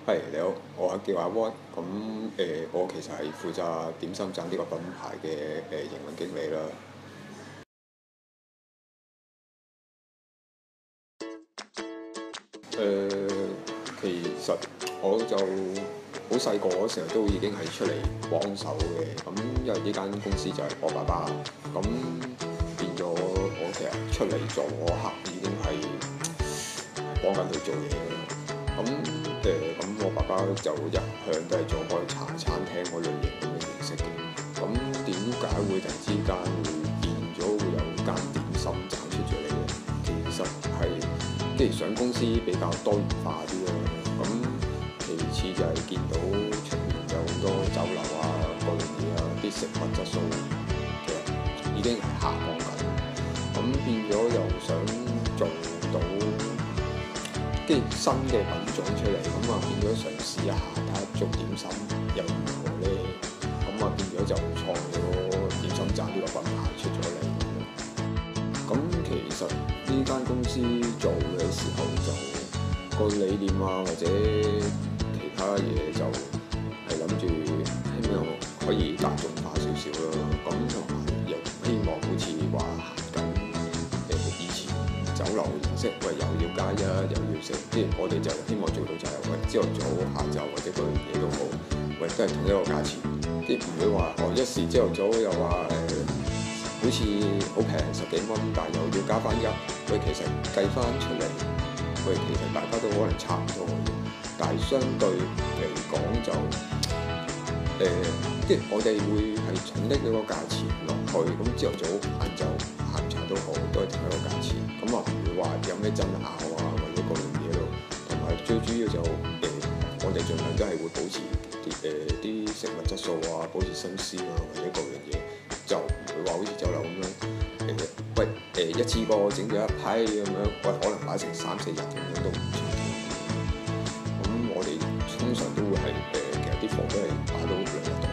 係你好，我係叫阿 What，咁我其實係負責點心站呢個品牌嘅營運經理啦。誒、其實我就好細個嗰時候都已經係出嚟幫手嘅，咁因為呢間公司就係我爸爸，咁變咗我其實出嚟做嗰刻已經係幫緊佢做嘢嘅。咁我爸爸就一向都係做開茶餐廳嗰類型咁嘅形式嘅。咁點解會突然之間會變咗會有間點心斬出咗嚟咧？其實係即係上公司比較多元化啲咯。咁其次就係見到出面有好多酒樓啊、各樣嘢啊，啲食物質素其實已經係下降緊。咁變咗又想做到跟住新嘅品種出嚟，咁啊變咗嘗試一下睇下做點心又如何咧？咁啊變咗就創咗點心站呢個品牌出咗嚟。咁其實呢間公司做嘅時候就個理念啊或者其他嘢就係諗住希望可以大眾化少少咯。咁同埋又唔希望好似話行緊以前酒樓形式，喂又要加一又要食，即係我哋就希望做到就係喂朝頭早、下晝或者個嘢都好，喂都係同一個價錢，即係唔會話一時朝頭早又話好似好平十幾蚊，但又要加翻一，喂其實計翻出嚟，喂其實大家都可能差唔多嘅，但係相對嚟講就即係我哋會係重拎咗個價錢落去，咁朝頭早、晏晝、下午茶都好，都係同一個價錢，咁啊唔會話有咩爭拗啊或者各樣嘢咯，同埋最主要就我哋盡量都係會保持啲食物質素啊，保持新鮮啊或者各樣嘢，就唔會話好似酒樓咁樣喂一次過整咗一批咁樣，喂可能擺成3-4日咁樣都唔出奇。咁我哋通常都會係其實啲貨都係擺到2日度，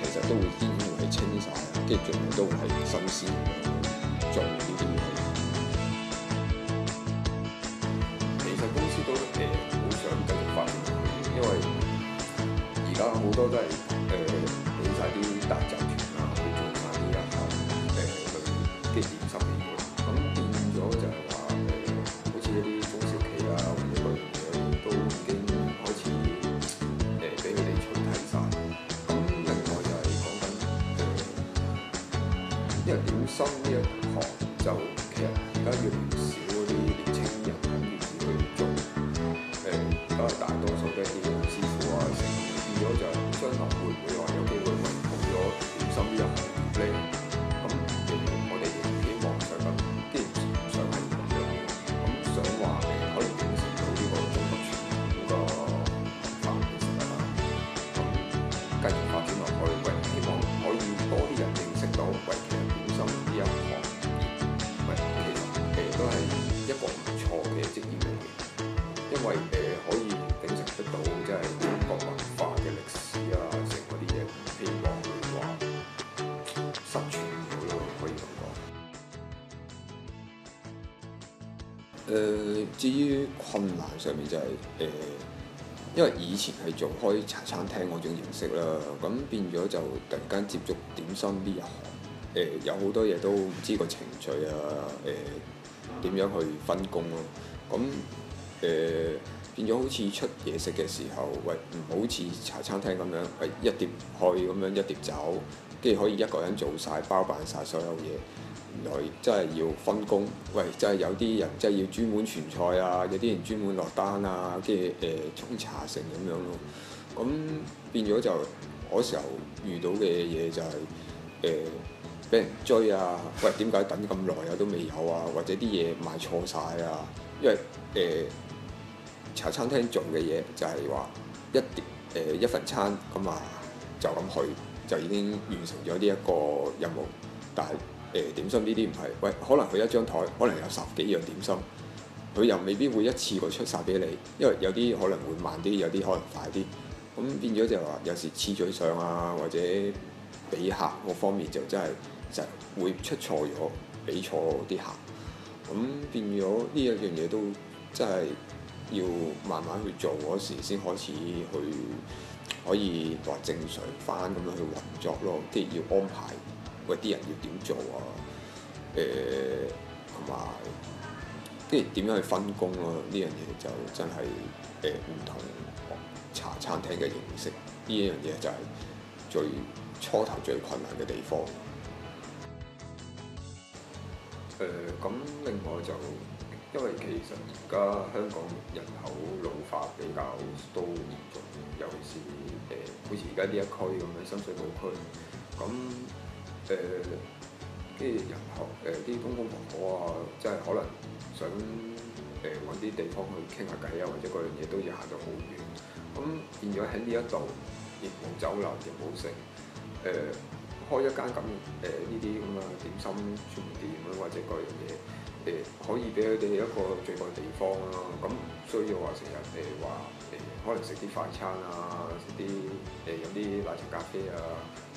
其實都會已經會係清晒，跟住盡量都係新鮮咁樣做呢啲嘢。其實公司都好想繼續發展落去，因為而家好多都係俾晒啲大集團啊去做晒呢一行類嘅點心嘅嘢，咁變咗就係話好似一啲中小企啊或者嗰樣嘢都已經開始俾佢哋取替晒。咁另外就係講緊因為點心呢一行就其實而家越嚟越少嗰啲年青人肯願意去做，而家大多數都係啲老師傅啊，成變咗就將來會唔會話有機會為冇咗點心呢一行業咧？咁我哋亦唔希望想咁，既然唔想係咁樣，咁想話可以秉承到呢個中國傳統個文化其實啊，咁繼續發展落去，喂希望可以多啲人認識到，喂其實點心呢一行業，喂其實都係一個唔錯嘅職業嚟嘅，因為可以秉承得到即係中國文化嘅歷史啊，成嗰啲嘢，希望會話失傳咗咯，可以咁講。至於困難上面就係因為以前係做開茶餐廳嗰種形式啦，咁變咗就突然間接觸點心呢一行，有好多嘢都唔知個程序啊，點樣去分工咯，咁變咗好似出嘢食嘅時候，喂唔好似茶餐廳咁樣，係一碟去咁樣一碟走，跟住可以一個人做晒包辦晒所有嘢。原來真係要分工，喂真係有啲人真係要專門傳菜啊，有啲人專門落單啊，跟住沖茶成咁樣咯。咁變咗就嗰時候遇到嘅嘢就係俾人追啊，喂點解等咁耐啊都未有啊，或者啲嘢賣錯晒啊，因為茶餐廳做嘅嘢就係話一碟一份餐咁啊，就咁去就已經完成咗呢一個任務。但係點心呢啲唔係，喂可能佢一張台可能有10幾樣點心，佢又未必會一次過出晒俾你，因為有啲可能會慢啲，有啲可能快啲。咁變咗就話有時次序上啊，或者俾客嗰方面就真係就會出錯咗，俾錯啲客。咁變咗呢一樣嘢都真係要慢慢去做嗰時先開始去可以話正常翻咁樣去運作咯，即係要安排嗰啲人要點做啊，同埋即係點樣去分工咯？呢樣嘢就真係唔同茶餐廳嘅形式，呢樣嘢就係最初頭最困難嘅地方。咁另外就因為其實而家香港人口老化比較都嚴重，尤其是好似而家呢一區咁樣深水埗區，咁跟住人口啲公公婆婆啊，即係可能想揾啲地方去傾下偈啊，或者嗰樣嘢都要行到好遠，咁變咗喺呢一度亦冇酒樓，亦冇食開一間咁呢啲咁嘅點心專門店或者嗰樣嘢可以俾佢哋一個聚會地方啦。咁唔需要話成日可能食啲快餐啊，食啲飲啲奶茶咖啡啊，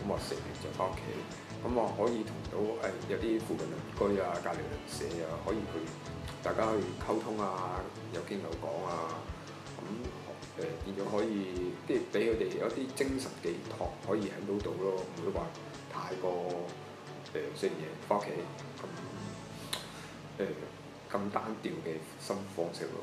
咁話食完就翻屋企。咁話可以同到有啲附近鄰居啊、隔離鄰舍啊，可以去大家去溝通啊，有傾有講啊。咁變咗可以，即係俾佢哋有啲精神寄託，可以喺嗰度咯，唔會話太過食完嘢翻屋企咁單調嘅生活方式咯。